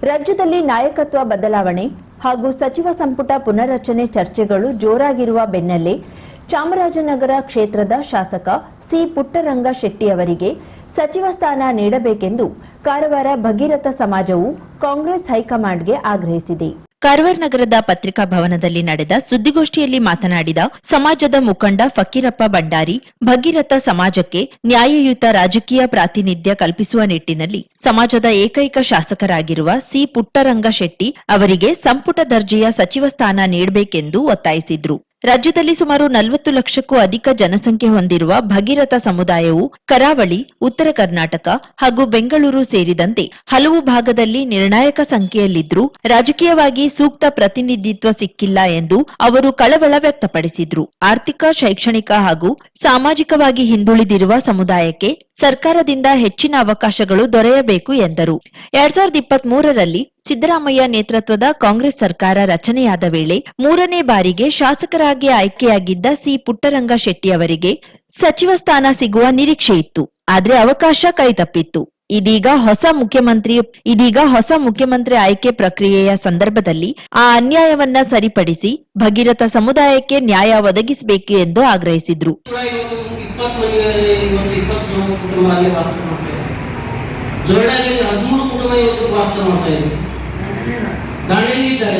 ರಾಜ್ಯದಲ್ಲಿ ನಾಯಕತ್ವ ಬದಲಾವಣೆ ಹಾಗೂ ಸಚಿವ ಸಂಪುಟ ಪುನರ್ರಚನೆ ಚರ್ಚೆಗಳು ಜೋರಾಗಿರುವ ಬೆನ್ನಲ್ಲೇ ಚಾಮರಾಜನಗರ ಕ್ಷೇತ್ರದ ಶಾಸಕ ಸಿ ಪುಟ್ಟರಂಗ ಶೆಟ್ಟಿ ಅವರಿಗೆ ಸಚಿವ ಸ್ಥಾನ ನೀಡಬೇಕೆಂದು ಕಾರವಾರ ಭಗೀರಥ ಸಮಾಜವು ಕಾಂಗ್ರೆಸ್ ಹೈಕಮಾಂಡ್ಗೆ ಆಗ್ರಹಿಸಿದೆ. ಕಾರವಾರ ನಗರದ ಪತ್ರಿಕಾ ಭವನದಲ್ಲಿ ನಡೆದ ಸುದ್ದಿಗೋಷ್ಠಿಯಲ್ಲಿ ಮಾತನಾಡಿದ ಸಮಾಜದ ಮುಖಂಡ ಫಕೀರಪ್ಪ ಭಂಡಾರಿ, ಭಗೀರಥ ಸಮಾಜಕ್ಕೆ ನ್ಯಾಯಯುತ ರಾಜಕೀಯ ಪ್ರಾತಿನಿಧ್ಯ ಕಲ್ಪಿಸುವ ನಿಟ್ಟಿನಲ್ಲಿ ಸಮಾಜದ ಏಕೈಕ ಶಾಸಕರಾಗಿರುವ ಸಿ ಪುಟ್ಟರಂಗ ಶೆಟ್ಟಿ ಅವರಿಗೆ ಸಂಪುಟ ದರ್ಜೆಯ ಸಚಿವ ಸ್ಥಾನ ನೀಡಬೇಕೆಂದು ಒತ್ತಾಯಿಸಿದ್ರು. ರಾಜ್ಯದಲ್ಲಿ ಸುಮಾರು 40 ಲಕ್ಷಕ್ಕೂ ಅಧಿಕ ಜನಸಂಖ್ಯೆ ಹೊಂದಿರುವ ಭಗೀರಥ ಸಮುದಾಯವು ಕರಾವಳಿ, ಉತ್ತರ ಕರ್ನಾಟಕ ಹಾಗೂ ಬೆಂಗಳೂರು ಸೇರಿದಂತೆ ಹಲವು ಭಾಗದಲ್ಲಿ ನಿರ್ಣಾಯಕ ಸಂಖ್ಯೆಯಲ್ಲಿದ್ರೂ ರಾಜಕೀಯವಾಗಿ ಸೂಕ್ತ ಪ್ರತಿನಿಧಿತ್ವ ಸಿಕ್ಕಿಲ್ಲ ಎಂದು ಅವರು ಕಳವಳ ವ್ಯಕ್ತಪಡಿಸಿದ್ರು. ಆರ್ಥಿಕ, ಶೈಕ್ಷಣಿಕ ಹಾಗೂ ಸಾಮಾಜಿಕವಾಗಿ ಹಿಂದುಳಿದಿರುವ ಸಮುದಾಯಕ್ಕೆ ಸರ್ಕಾರದಿಂದ ಹೆಚ್ಚಿನ ಅವಕಾಶಗಳು ದೊರೆಯಬೇಕು ಎಂದರು. 2023ರಲ್ಲಿ ಸಿದ್ದರಾಮಯ್ಯ ನೇತೃತ್ವದ ಕಾಂಗ್ರೆಸ್ ಸರ್ಕಾರ ರಚನೆಯಾದ ವೇಳೆ 3ನೇ ಬಾರಿಗೆ ಶಾಸಕರಾಗಿ ಆಯ್ಕೆಯಾಗಿದ್ದ ಸಿ ಪುಟ್ಟರಂಗ ಶೆಟ್ಟಿ ಅವರಿಗೆ ಸಚಿವ ಸ್ಥಾನ ಸಿಗುವ ನಿರೀಕ್ಷೆ ಇತ್ತು. ಆದ್ರೆ ಅವಕಾಶ ಕೈತಪ್ಪಿತ್ತು. ಇದೀಗ ಹೊಸ ಮುಖ್ಯಮಂತ್ರಿ ಆಯ್ಕೆ ಪ್ರಕ್ರಿಯೆಯ ಸಂದರ್ಭದಲ್ಲಿ ಆ ಅನ್ಯಾಯವನ್ನ ಸರಿಪಡಿಸಿ ಭಗೀರಥ ಸಮುದಾಯಕ್ಕೆ ನ್ಯಾಯ ಒದಗಿಸಬೇಕು ಎಂದು ಆಗ್ರಹಿಸಿದ್ರು.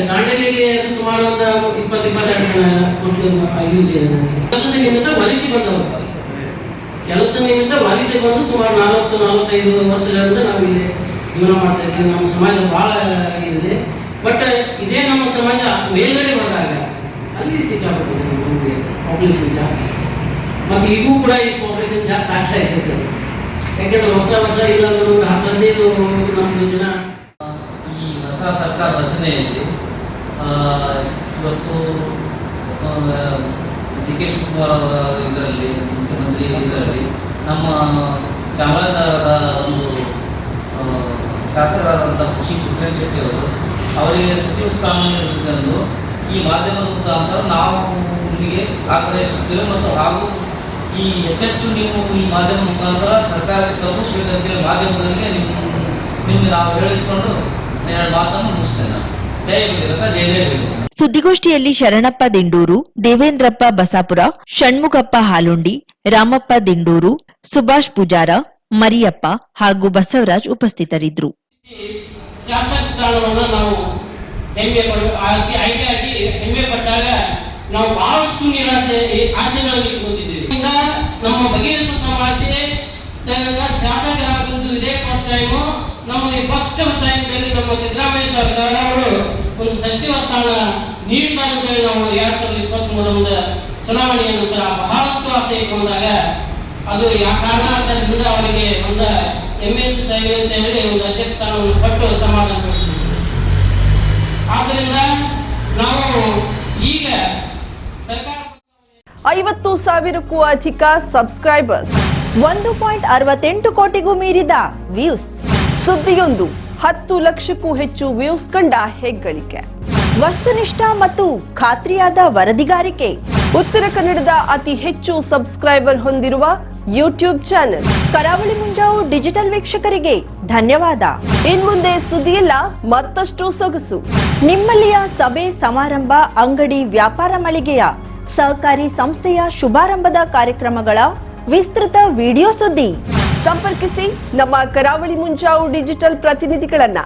ದಾಂಡೇಲಿಯಲ್ಲಿ ಸುಮಾರು 20-22 ಕೆಲಸ ನಿಮಿತ್ತ ವಲಸೆ ಬಂದು ಸುಮಾರು 40-45 ವರ್ಷಗಳಿಂದ ನಾವು ಇಲ್ಲಿ ಜೀವನ ಮಾಡ್ತಾ ಇದ್ದೀವಿ. ನಮ್ಮ ಸಮಾಜ ಬಹಳ ಇದೆ. ಬಟ್ ಇದೇ ನಮ್ಮ ಸಮಾಜ ಮೇಲ್ಗಡೆ ಬಂದಾಗ ಅಲ್ಲಿ ಸಿಕ್ಕಾಪಟ್ಟಿದೆ ನಮಗೆ ಪಾಪ್ಯುಲೇಷನ್ ಜಾಸ್ತಿ, ಮತ್ತು ಈಗೂ ಕೂಡ ಈ ಪಾಪ್ಯುಲೇಷನ್ ಜಾಸ್ತಿ ಆಗ್ತಾ ಇದೆ ಸರ್. ಯಾಕೆಂದ್ರೆ ವರ್ಷ ಇಲ್ಲ ಒಂದು 10-15 ನಮ್ಮದು ಜನ ಈ ಹೊಸ ಸರ್ಕಾರ ರಚನೆಯಲ್ಲಿ ಇವತ್ತು ಡಿ ಕೆ ಶಿವಕುಮಾರ್ ಅವರ ಇದರಲ್ಲಿ ಮುಖ್ಯಮಂತ್ರಿ ಇದರಲ್ಲಿ ನಮ್ಮ ಚಾಮರಾಜನಗರದ ಒಂದು ಶಾಸಕರಾದಂಥ ಸಿ ಪುಟ್ಟರಂಗ ಶೆಟ್ಟಿ ಅವರು ಅವರಿಗೆ ಸಚಿವ ಸ್ಥಾನ ನೀಡಬೇಕೆಂದು ಈ ಮಾಧ್ಯಮದ ಮುಖಾಂತರ ನಾವು ನಿಮಗೆ ಆಗ್ರಹಿಸುತ್ತೇವೆ. ಮತ್ತು ಹಾಗೂ ಈ ಹೆಚ್ಚೆಚ್ಚು ನೀವು ಈ ಮಾಧ್ಯಮ ಮುಖಾಂತರ ಸರ್ಕಾರಕ್ಕೆ ತಲುಪಿಸಬೇಕಂತೇಳಿ ಮಾಧ್ಯಮದವರಿಗೆ ನಿಮಗೆ ನಾವು ಹೇಳಿಕೊಂಡು ಎರಡು ಮಾತನ್ನು ಮುಗಿಸ್ತೇನೆ. ಜಯ ಭಗೀರಥ, ಜಯ ಜಯ ಭಗೀರಥ. ಸುದ್ದಿಗೋಷ್ಠಿಯಲ್ಲಿ ಶರಣಪ್ಪ ದಿಂಡೂರು, ದೇವೇಂದ್ರಪ್ಪ ಬಸಾಪುರ, ಷಣ್ಮುಖಪ್ಪ ಹಾಲುಂಡಿ, ರಾಮಪ್ಪ ದಿಂಡೂರು, ಸುಭಾಷ್ ಪೂಜಾರ, ಮರಿಯಪ್ಪ ಹಾಗೂ ಬಸವರಾಜ್ ಉಪಸ್ಥಿತರಿದ್ದರು. ಶಾಸಕ ಸ್ಥಾನವನ್ನು ನಾವು ಆಯ್ಕೆಯಾಗಿ ಹೆಮ್ಮೆ ಪಟ್ಟಾಗ ನಾವು ಬಹಳಷ್ಟು ನಿರಾಸೆ ಆಸೆಗಳನ್ನು ಇಟ್ಕೊಂಡಿದ್ದೀವಿ. ನಮ್ಮ ಭಗೀರಥ ಸಮಾಜ ಶಾಸಕರಾಗುವುದು ಇದೇ ಫಸ್ಟ್ ಟೈಮು. ನಮಗೆ ಫಸ್ಟ್ ಟೈಮ್ದಲ್ಲಿ ನಮ್ಮ ಸಿದ್ದರಾಮಯ್ಯ ಸರ್ಕಾರ ಅವರು ಒಂದು ಸಚಿವ ಸ್ಥಾನ ನೀಡ್ತಾರೆ ಅಂತೇಳಿ ನಾವು 2023 ಚುನಾವಣೆಯ ನಂತರ ಬಹಳಷ್ಟು ಆಸೆ ಇಟ್ಕೊಂಡಾಗ ಅದು ಕಾರಣದಿಂದ ಅವರಿಗೆ ಒಂದು MLC ಸಾಹೇಬ್ ಅಂತ ಹೇಳಿ ಒಂದು ಅಧ್ಯಕ್ಷ ಸ್ಥಾನವನ್ನು ಕೊಟ್ಟು ಸಮಾಧಾನ ಪಡಿಸಿದ್ರು. ಆದ್ದರಿಂದ ನಾವು ಈಗ ಸರ್ಕಾರ 50,000ಕ್ಕೂ ಅಧಿಕ ಸಬ್ಸ್ಕ್ರೈಬರ್ಸ್, 1.68 ಕೋಟಿಗೂ ಮೀರಿದ ವ್ಯೂಸ್, ಸುದ್ದಿಯೊಂದು 10 ಲಕ್ಷಕ್ಕೂ ಹೆಚ್ಚು ವ್ಯೂಸ್ ಕಂಡ ಹೆಗ್ಗಳಿಕೆ, ವಸ್ತುನಿಷ್ಠ ಮತ್ತು ಖಾತ್ರಿಯಾದ ವರದಿಗಾರಿಕೆ, ಉತ್ತರ ಕನ್ನಡದ ಅತಿ ಹೆಚ್ಚು ಸಬ್ಸ್ಕ್ರೈಬರ್ ಹೊಂದಿರುವ ಯೂಟ್ಯೂಬ್ ಚಾನೆಲ್ ಕರಾವಳಿ ಮುಂಜಾವು ಡಿಜಿಟಲ್ ವೀಕ್ಷಕರಿಗೆ ಧನ್ಯವಾದ. ಇನ್ಮುಂದೆ ಸುದ್ದಿಯಲ್ಲ ಮತ್ತಷ್ಟು ಸೊಗಸು. ನಿಮ್ಮಲ್ಲಿಯ ಸಭೆ ಸಮಾರಂಭ, ಅಂಗಡಿ ವ್ಯಾಪಾರ ಮಳಿಗೆಯ ಸಹಕಾರಿ ಸಂಸ್ಥೆಯ ಶುಭಾರಂಭದ ಕಾರ್ಯಕ್ರಮಗಳ ವಿಸ್ತೃತ ವಿಡಿಯೋ ಸುದ್ದಿ ಸಂಪರ್ಕಿಸಿ ನಮ್ಮ ಕರಾವಳಿ ಮುಂಜಾವು ಡಿಜಿಟಲ್ ಪ್ರತಿನಿಧಿಗಳನ್ನ.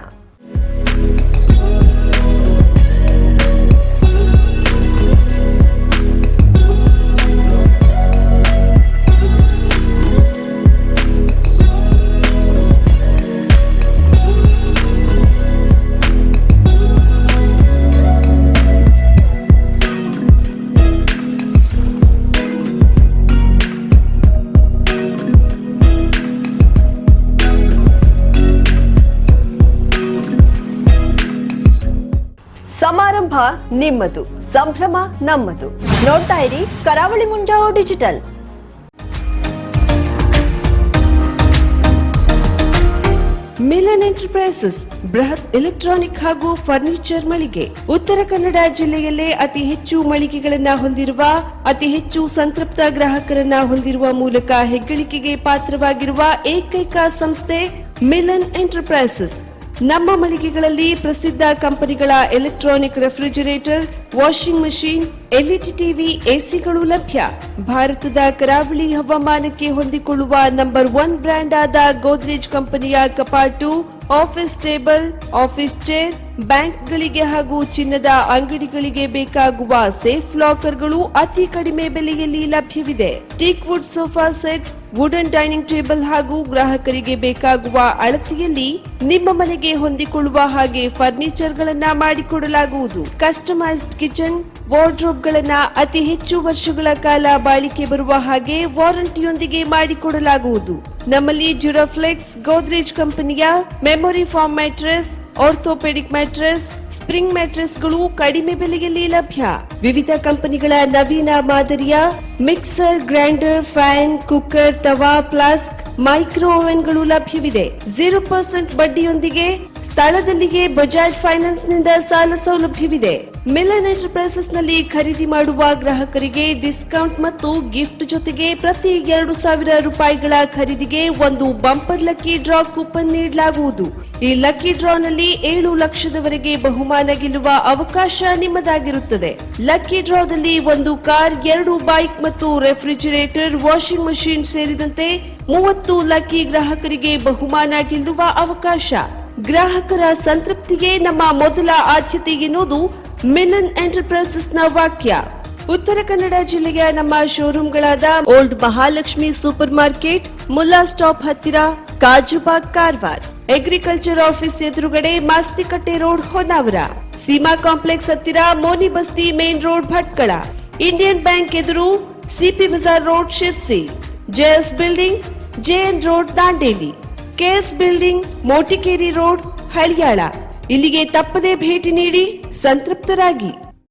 ಸಮಾರಂಭ ನಿಮ್ಮದು, ಸಂಭ್ರಮ ನಮ್ಮದು. ನೋಡ್ತಾ ಇರಿ ಕರಾವಳಿ ಮುಂಜಾವು ಡಿಜಿಟಲ್. ಮಿಲನ್ ಎಂಟರ್ಪ್ರೈಸಸ್ ಬೃಹತ್ ಎಲೆಕ್ಟ್ರಾನಿಕ್ ಹಾಗೂ ಫರ್ನಿಚರ್ ಮಳಿಗೆ. ಉತ್ತರ ಕನ್ನಡ ಜಿಲ್ಲೆಯಲ್ಲೇ ಅತಿ ಹೆಚ್ಚು ಮಳಿಗೆಗಳನ್ನ ಹೊಂದಿರುವ, ಅತಿ ಹೆಚ್ಚು ಸಂತೃಪ್ತ ಗ್ರಾಹಕರನ್ನ ಹೊಂದಿರುವ ಮೂಲಕ ಹೆಗ್ಗಳಿಕೆಗೆ ಪಾತ್ರವಾಗಿರುವ ಏಕೈಕ ಸಂಸ್ಥೆ ಮಿಲನ್ ಎಂಟರ್ಪ್ರೈಸಸ್. ನಮ್ಮ ಮಳಿಗೆಗಳಲ್ಲಿ ಪ್ರಸಿದ್ಧ ಕಂಪನಿಗಳ electronic refrigerator, washing machine, LED TV, ಎಸಿಗಳು ಲಭ್ಯ. ಭಾರತದ ಕರಾವಳಿ ಹವಾಮಾನಕ್ಕೆ ಹೊಂದಿಕೊಳ್ಳುವ ನಂಬರ್ 1 ಬ್ರ್ಯಾಂಡ್ ಆದ ಗೋದ್ರೇಜ್ ಕಂಪನಿಯ ಕಪಾಟು, ಆಫೀಸ್ ಟೇಬಲ್, ಆಫೀಸ್ ಚೇರ್, ಬ್ಯಾಂಕ್ಗಳಿಗೆ ಹಾಗೂ ಚಿನ್ನದ ಅಂಗಡಿಗಳಿಗೆ ಬೇಕಾಗುವ ಸೇಫ್ ಲಾಕರ್ಗಳು ಅತಿ ಕಡಿಮೆ ಬೆಲೆಯಲ್ಲಿ ಲಭ್ಯವಿದೆ. Teak wood sofa set, wooden dining table ಹಾಗೂ ಗ್ರಾಹಕರಿಗೆ ಬೇಕಾಗುವ ಅಳತೆಯಲ್ಲಿ ನಿಮ್ಮ ಮನೆಗೆ ಹೊಂದಿಕೊಳ್ಳುವ ಹಾಗೆ ಫರ್ನಿಚರ್ಗಳನ್ನ ಮಾಡಿಕೊಡಲಾಗುವುದು. ಕಸ್ಟಮೈಸ್ಡ್ ಕಿಚನ್, ವಾರ್ಡ್ರೋಬ್ಗಳನ್ನ ಅತಿ ಹೆಚ್ಚು ವರ್ಷಗಳ ಕಾಲ ಬಾಳಿಕೆ ಬರುವ ಹಾಗೆ ವಾರಂಟಿಯೊಂದಿಗೆ ಮಾಡಿಕೊಡಲಾಗುವುದು. ನಮ್ಮಲ್ಲಿ ಡ್ಯೂರಾಫ್ಲೆಕ್ಸ್, ಗೋದ್ರೇಜ್ ಕಂಪನಿಯ memory foam mattress, orthopaedic mattress, spring ಮ್ಯಾಟ್ರೆಸ್ಗಳು ಕಡಿಮೆ ಬೆಲೆಯಲ್ಲಿ ಲಭ್ಯ. ವಿವಿಧ ಕಂಪನಿಗಳ ನವೀನ ಮಾದರಿಯ ಮಿಕ್ಸರ್, ಗ್ರೈಂಡರ್, ಫ್ಯಾನ್, ಕುಕ್ಕರ್, ತವಾ, ಫ್ಲಾಸ್ಕ್, ಮೈಕ್ರೋ ಓವೆನ್ಗಳು ಲಭ್ಯವಿದೆ. 0% ಬಡ್ಡಿಯೊಂದಿಗೆ ಸ್ಥಳದಲ್ಲಿಯೇ ಬಜಾಜ್ ಫೈನಾನ್ಸ್ ನಿಂದ ಸಾಲ ಸೌಲಭ್ಯವಿದೆ. ಮಿಲನ್ ಎಂಟರ್ಪ್ರೈಸಸ್ ನಲ್ಲಿ ಖರೀದಿ ಮಾಡುವ ಗ್ರಾಹಕರಿಗೆ ಡಿಸ್ಕೌಂಟ್ ಮತ್ತು ಗಿಫ್ಟ್ ಜೊತೆಗೆ ಪ್ರತಿ 2,000 ರೂಪಾಯಿಗಳ ಖರೀದಿಗೆ ಒಂದು ಬಂಪರ್ ಲಕ್ಕಿ ಡ್ರಾ ಕೂಪನ್ ನೀಡಲಾಗುವುದು. ಈ ಲಕ್ಕಿ ಡ್ರಾನಲ್ಲಿ 7 ಲಕ್ಷದವರೆಗೆ ಬಹುಮಾನ ಗೆಲ್ಲುವ ಅವಕಾಶ ನಿಮ್ಮದಾಗಿರುತ್ತದೆ. ಲಕ್ಕಿ ಡ್ರಾದಲ್ಲಿ 1 ಕಾರ್, 2 ಬೈಕ್ ಮತ್ತು ರೆಫ್ರಿಜರೇಟರ್, ವಾಷಿಂಗ್ ಮಷೀನ್ ಸೇರಿದಂತೆ 30 ಲಕ್ಕಿ ಗ್ರಾಹಕರಿಗೆ ಬಹುಮಾನ ಗೆಲ್ಲುವ ಅವಕಾಶ. ಗ್ರಾಹಕರ ಸಂತೃಪ್ತಿಗೆ ನಮ್ಮ ಮೊದಲ ಆದ್ಯತೆ ಎನ್ನುವುದು ಮಿಲನ್ ಎಂಟರ್ಪ್ರೈಸಸ್ನ ವಾಕ್ಯ. ಉತ್ತರ ಕನ್ನಡ ಜಿಲ್ಲೆಯ ನಮ್ಮ ಶೋರೂಮ್ಗಳಾದ old Mahalakshmi super market, Mulla stop ಹತ್ತಿರ, ಕಾಜುಬಾಗ್, ಕಾರವಾರ, ಅಗ್ರಿಕಲ್ಚರ್ ಆಫೀಸ್ ಎದುರುಗಡೆ, ಮಾಸ್ತಿಕಟ್ಟೆ ರೋಡ್, ಹೊನ್ನಾವರ, ಸೀಮಾ ಕಾಂಪ್ಲೆಕ್ಸ್ ಹತ್ತಿರ, Moni Basti main road, Bhatkal, Indian bank ಎದುರು, CP Bazaar road, Sirsi, JS building, JN road, Dandeli, KS building, Motikeri road, Haliyal. ಇಲ್ಲಿಗೆ ತಪ್ಪದೇ ಭೇಟಿ ನೀಡಿ ಸಂತೃಪ್ತರಾಗಿ.